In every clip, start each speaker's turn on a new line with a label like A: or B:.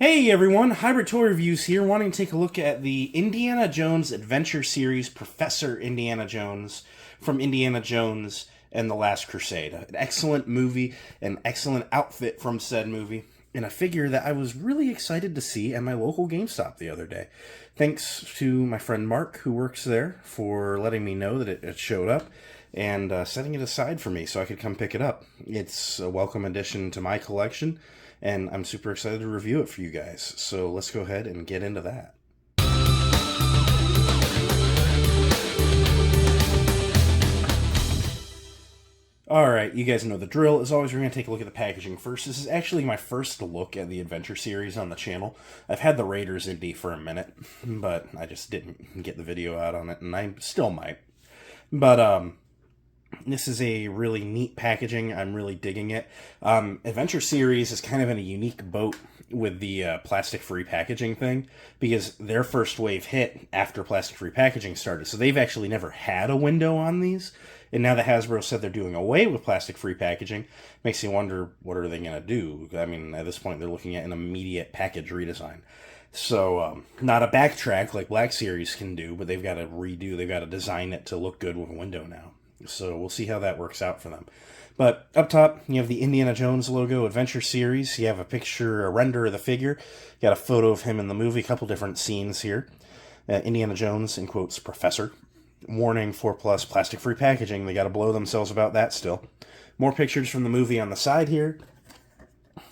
A: Hey everyone, Hybrid Toy Reviews here, wanting to take a look at the Indiana Jones Adventure Series Professor Indiana Jones from Indiana Jones and the Last Crusade. An excellent movie, an excellent outfit from said movie, and a figure that I was really excited to see at my local GameStop the other day. Thanks to my friend Mark, who works there, for letting me know that it showed up and setting it aside for me so I could come pick it up. It's a welcome addition to my collection, and I'm super excited to review it for you guys. So let's go ahead and get into that. Alright, you guys know the drill. As always, we're going to take a look at the packaging first. This is actually my first look at the Adventure series on the channel. I've had the Raiders indie for a minute, but I just didn't get the video out on it, and I still might. But, this is a really neat packaging. I'm really digging it. Adventure Series is kind of in a unique boat with the plastic-free packaging thing, because their first wave hit after plastic-free packaging started. So they've actually never had a window on these. And now that Hasbro said they're doing away with plastic-free packaging, makes you wonder, what are they going to do? I mean, at this point, they're looking at an immediate package redesign. So, not a backtrack like Black Series can do, but they've got to redo, they've got to design it to look good with a window now. So we'll see how that works out for them. But up top, you have the Indiana Jones logo, Adventure Series. You have a picture, a render of the figure. You got a photo of him in the movie, a couple different scenes here. Indiana Jones, in quotes, Professor. Warning, 4+ plastic-free packaging. They got to blow themselves about that still. More pictures from the movie on the side here.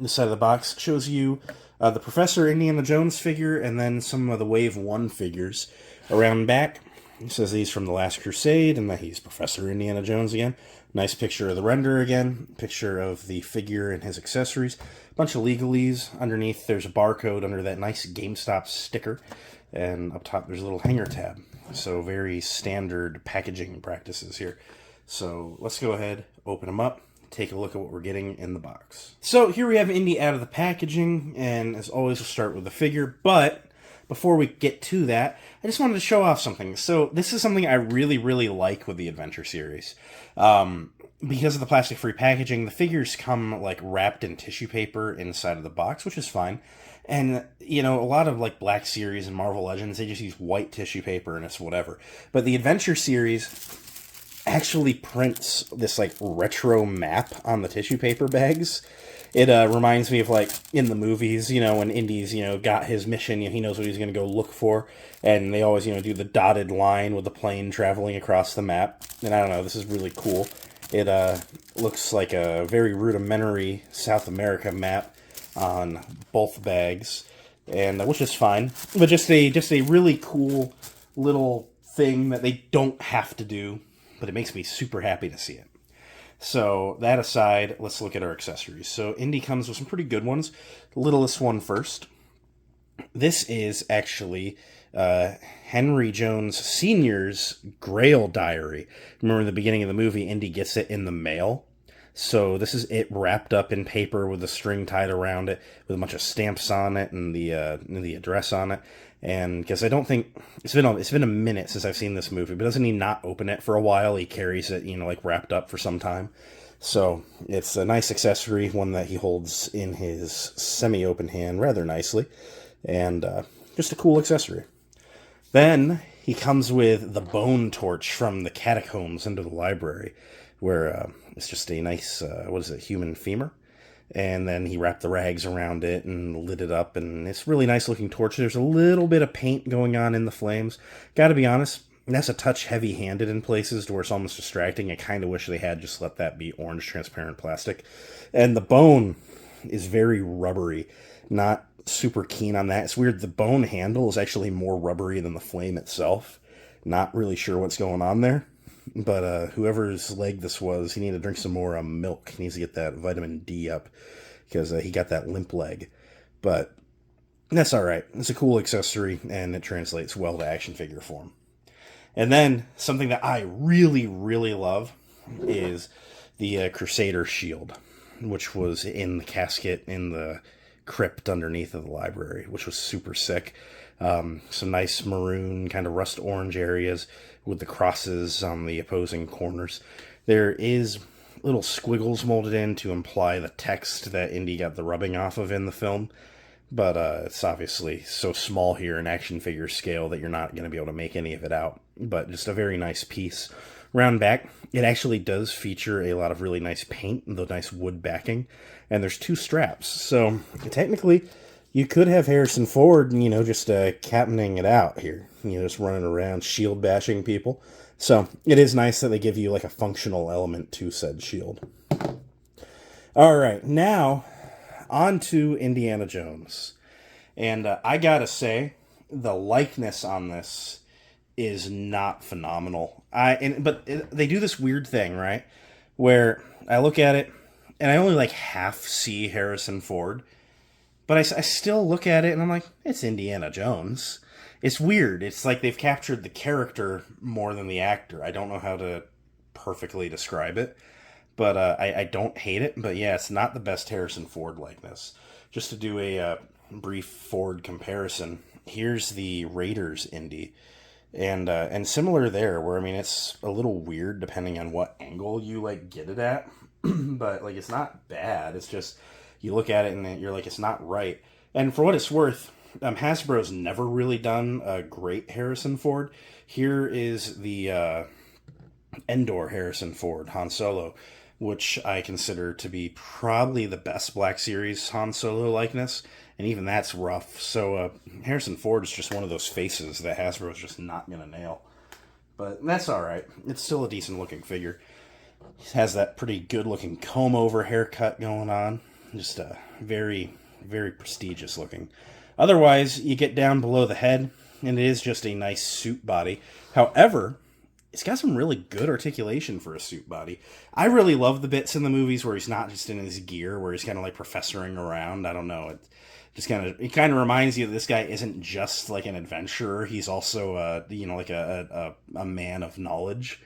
A: This side of the box shows you the Professor Indiana Jones figure, and then some of the Wave 1 figures. Around back, it says he's from the Last Crusade, and that he's Professor Indiana Jones again. Nice picture of the render again. Picture of the figure and his accessories. Bunch of legalese. Underneath, there's a barcode under that nice GameStop sticker. And up top, there's a little hanger tab. So very standard packaging practices here. So let's go ahead, open them up, take a look at what we're getting in the box. So here we have Indy out of the packaging, and as always, we'll start with the figure. But before we get to that, I just wanted to show off something. So this is something I really, really like with the Adventure series. Because of the plastic-free packaging, the figures come like wrapped in tissue paper inside of the box, which is fine. And, you know, a lot of like Black Series and Marvel Legends, they just use white tissue paper and it's whatever. But the Adventure series actually prints this like retro map on the tissue paper bags. It reminds me of, like, in the movies, you know, when Indy's, you know, got his mission, you know, he knows what he's going to go look for, and they always, you know, do the dotted line with the plane traveling across the map, and I don't know, this is really cool. It looks like a very rudimentary South America map on both bags, and which is fine, but just a really cool little thing that they don't have to do, but it makes me super happy to see it. So, that aside, let's look at our accessories. So, Indy comes with some pretty good ones. The littlest one first. This is actually Henry Jones Sr.'s Grail Diary. Remember in the beginning of the movie, Indy gets it in the mail. So, this is it wrapped up in paper with a string tied around it, with a bunch of stamps on it and the address on it. And because I don't think it's been a minute since I've seen this movie, but doesn't he not open it for a while? He carries it, you know, like wrapped up for some time. So it's a nice accessory, one that he holds in his semi-open hand rather nicely, and just a cool accessory. Then he comes with the bone torch from the catacombs into the library, where it's just a nice human femur. And then he wrapped the rags around it and lit it up, and it's a really nice looking torch. There's a little bit of paint going on in the flames. Gotta be honest, that's a touch heavy-handed in places to where it's almost distracting. I kind of wish they had just let that be orange transparent plastic. And the bone is very rubbery. Not super keen on that. It's weird, the bone handle is actually more rubbery than the flame itself. Not really sure what's going on there. But whoever's leg this was, he needed to drink some more milk. He needs to get that vitamin D up, because he got that limp leg. But that's alright. It's a cool accessory, and it translates well to action figure form. And then, something that I really, really love is the Crusader shield, which was in the casket in the crypt underneath of the library, which was super sick. Some nice maroon, kind of rust orange areas with the crosses on the opposing corners. There is little squiggles molded in to imply the text that Indy got the rubbing off of in the film. but it's obviously so small here in action figure scale that you're not going to be able to make any of it out. But just a very nice piece. Round back, it actually does feature a lot of really nice paint, the nice wood backing, and there's 2 straps. So technically, you could have Harrison Ford, just captaining it out here, just running around shield bashing people. So it is nice that they give you like a functional element to said shield. All right, now on to Indiana Jones. And I gotta say, the likeness on this is not phenomenal. But they do this weird thing, right? Where I look at it, and I only like half see Harrison Ford. But I still look at it, and I'm like, it's Indiana Jones. It's weird. It's like they've captured the character more than the actor. I don't know how to perfectly describe it. But I don't hate it. But yeah, it's not the best Harrison Ford likeness. Just to do a brief Ford comparison, here's the Raiders Indy. And similar there, where, I mean, it's a little weird depending on what angle you, like, get it at. But, like, it's not bad. It's just, you look at it and you're like, it's not right. And for what it's worth, Hasbro's never really done a great Harrison Ford. Here is the Endor Harrison Ford, Han Solo, which I consider to be probably the best Black Series Han Solo likeness. And even that's rough. So Harrison Ford is just one of those faces that Hasbro is just not going to nail. But that's all right. It's still a decent-looking figure. He has that pretty good-looking comb-over haircut going on. Just very, very prestigious-looking. Otherwise, you get down below the head, and it is just a nice suit body. However, it's got some really good articulation for a suit body. I really love the bits in the movies where he's not just in his gear, where he's kind of like professoring around. I don't know. It kind of reminds you that this guy isn't just like an adventurer. He's also, like a man of knowledge.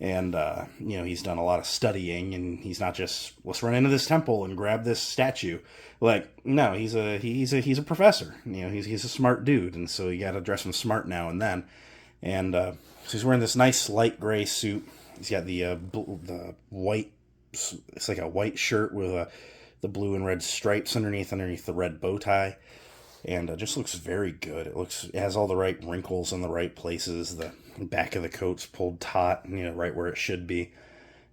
A: And, he's done a lot of studying, and he's not just, let's run into this temple and grab this statue. Like, no, he's a professor. He's a smart dude. And so you got to dress him smart now and then. And, so he's wearing this nice light gray suit. He's got the white, it's like a white shirt with the blue and red stripes underneath the red bow tie. And it just looks very good. It has all the right wrinkles in the right places. The back of the coat's pulled taut, right where it should be.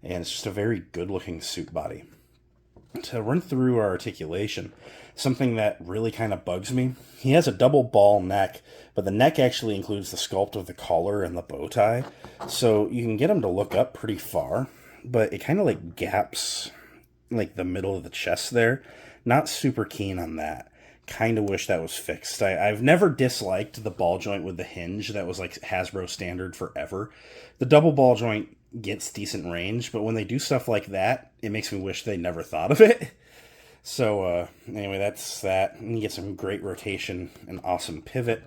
A: And it's just a very good looking suit body. To run through our articulation, something that really kind of bugs me, he has a double ball neck, but the neck actually includes the sculpt of the collar and the bow tie. So you can get him to look up pretty far, but it kind of like gaps like the middle of the chest there. Not super keen on that. Kind of wish that was fixed. I've never disliked the ball joint with the hinge. That was like Hasbro standard forever. The double ball joint gets decent range, but when they do stuff like that, it makes me wish they never thought of it. So anyway, that's that. And you get some great rotation and awesome pivot.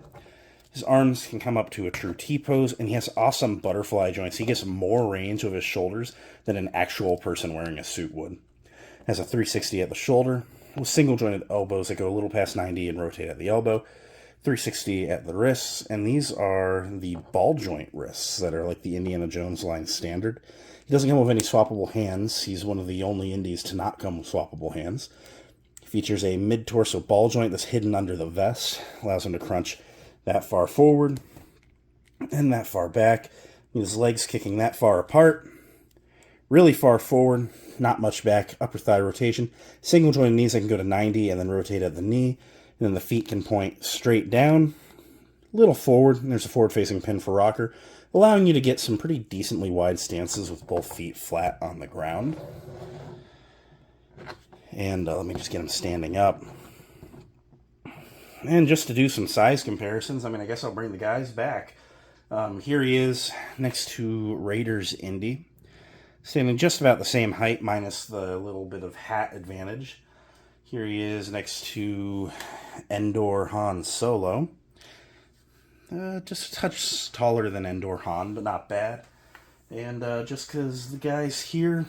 A: His arms can come up to a true T-pose, and he has awesome butterfly joints. He gets more range with his shoulders than an actual person wearing a suit would. Has a 360 at the shoulder, with single jointed elbows that go a little past 90 and rotate at the elbow, 360 at the wrists, and these are the ball joint wrists that are like the Indiana Jones line standard. He doesn't come with any swappable hands. He's one of the only indies to not come with swappable hands. He features a mid-torso ball joint that's hidden under the vest, allows him to crunch that far forward and that far back. His legs kicking that far apart, really far forward, not much back, upper thigh rotation. Single jointed knees that can go to 90 and then rotate at the knee. And then the feet can point straight down, a little forward, and there's a forward-facing pin for rocker, allowing you to get some pretty decently wide stances with both feet flat on the ground. And let me just get him standing up. And just to do some size comparisons, I guess I'll bring the guys back. Here he is next to Raiders Indy. Standing just about the same height, minus the little bit of hat advantage. Here he is next to Endor Han Solo. Just a touch taller than Endor Han, but not bad. And just because the guy's here,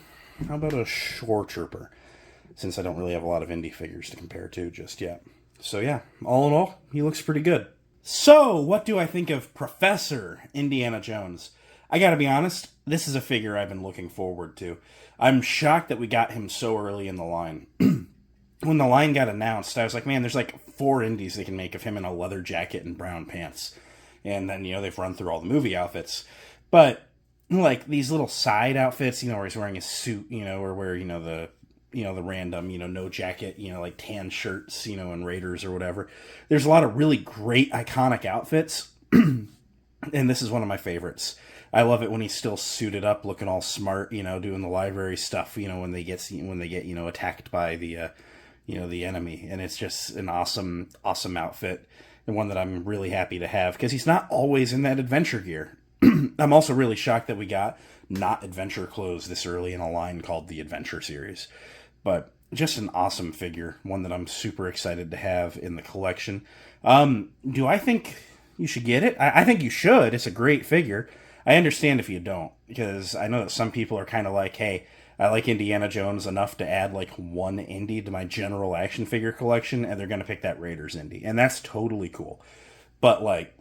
A: how about a Shore Trooper? Since I don't really have a lot of indie figures to compare to just yet. So yeah, all in all, he looks pretty good. So, what do I think of Professor Indiana Jones? I gotta be honest, this is a figure I've been looking forward to. I'm shocked that we got him so early in the line. When the line got announced, I was like, man, there's like 4 indies they can make of him in a leather jacket and brown pants. And then, they've run through all the movie outfits. But, like, these little side outfits, where he's wearing a suit, or where, the random, no jacket, like tan shirts, in Raiders or whatever. There's a lot of really great iconic outfits. And this is one of my favorites. I love it when he's still suited up, looking all smart, doing the library stuff, when they get attacked by the enemy. And it's just an awesome outfit, and one that I'm really happy to have, because he's not always in that adventure gear. I'm also really shocked that we got not adventure clothes this early in a line called the Adventure series. But just an awesome figure, one that I'm super excited to have in the collection. Do I think you should get it? I think you should. It's a great figure. I understand if you don't, because I know that some people are kind of like, hey, I like Indiana Jones enough to add like one indie to my general action figure collection, and they're going to pick that Raiders indie. And that's totally cool. But like,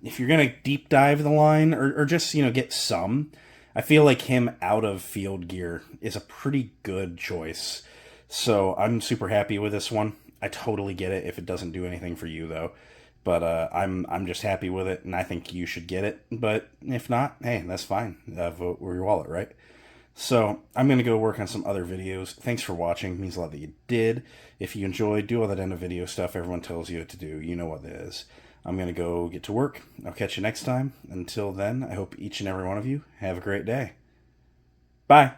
A: if you're going to deep dive the line, or just, get some, I feel like him out of field gear is a pretty good choice. So I'm super happy with this one. I totally get it if it doesn't do anything for you, though. But I'm just happy with it, and I think you should get it. But if not, hey, that's fine. Vote with your wallet, right? So I'm going to go work on some other videos. Thanks for watching. It means a lot that you did. If you enjoyed, do all that end of video stuff everyone tells you to do. You know what it is. I'm going to go get to work. I'll catch you next time. Until then, I hope each and every one of you have a great day. Bye.